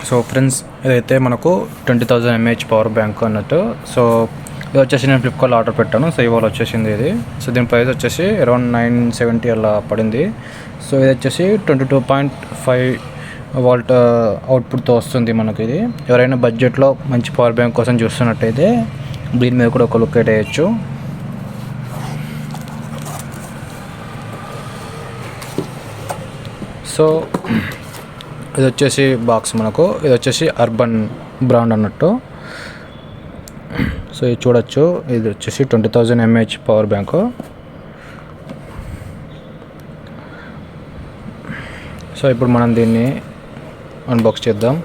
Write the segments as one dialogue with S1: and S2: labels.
S1: So friends, ఇదైతే మనకు 20,000 mAh power bank అన్నట్టు. సో ఇది వచ్చేసి నేను ఫ్లిప్కార్ట్లో ఆర్డర్ పెట్టాను. సో ఇవాళ వచ్చేసింది ఇది. సో దీని ప్రైస్ వచ్చేసి అరౌండ్ 970 అలా పడింది. సో ఇది వచ్చేసి 22.5 వాల్ట్ అవుట్పుట్తో వస్తుంది మనకి ఇది. ఎవరైనా బడ్జెట్లో మంచి పవర్ బ్యాంక్ కోసం చూస్తున్నట్టయితే దీని మీద కూడా ఒక లుక్ అయితే వేయచ్చు. సో ఇది వచ్చేసి బాక్స్ మనకు. ఇది వచ్చేసి అర్బన్ బ్రాండ్ అన్నట్టు. సో ఇది చూడొచ్చు. ఇది వచ్చేసి 20,000 mAh పవర్ బ్యాంకు. సో ఇప్పుడు మనం దీన్ని అన్బాక్స్ చేద్దాం.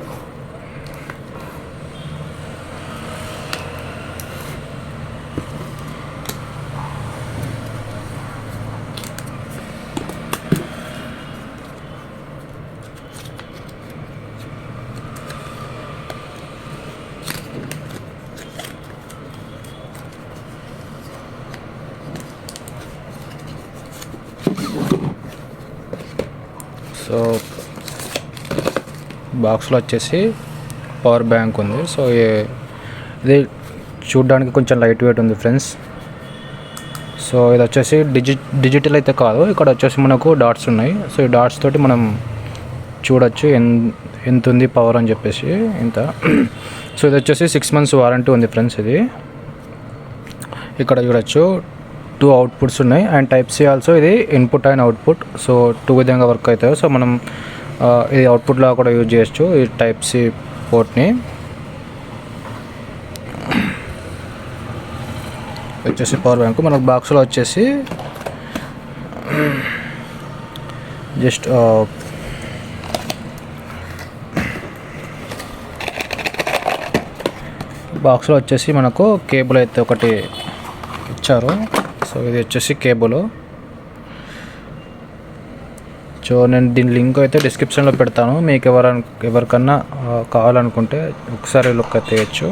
S1: సో బాక్స్లో వచ్చేసి పవర్ బ్యాంక్ ఉంది. సో ఇది చూడడానికి కొంచెం లైట్ వెయిట్ ఉంది ఫ్రెండ్స్. సో ఇది వచ్చేసి డిజిటల్ అయితే కాదు. ఇక్కడ వచ్చేసి మనకు డాట్స్ ఉన్నాయి. సో ఈ డాట్స్ తోటి మనం చూడొచ్చు ఎంత ఉంది పవర్ అని చెప్పేసి ఇంత. సో ఇది వచ్చేసి 6 months వారంటీ ఉంది ఫ్రెండ్స్. ఇది ఇక్కడ చూడొచ్చు 2 అవుట్పుట్స్ ఉన్నాయి అండ్ టైప్ సి ఆల్సో. ఇది ఇన్పుట్ అండ్ అవుట్పుట్. సో 2 విధంగా వర్క్ అవుతాయి. సో మనం ఇది అవుట్పుట్లో కూడా యూజ్ చేయొచ్చు ఈ టైప్ సి పోర్ట్ని. వచ్చేసి పవర్ బ్యాంకు మనకు బాక్స్లో వచ్చేసి జస్ట్ బాక్స్లో వచ్చేసి మనకు కేబుల్ అయితే ఒకటి ఇచ్చారు. సో ఇది వచ్చేసి కేబుల్. సో నేను దీని లింక్ అయితే డిస్క్రిప్షన్లో పెడతాను. మీకు ఎవరికన్నా కావాలనుకుంటే ఒకసారి లుక్ అయితే వేయచ్చు.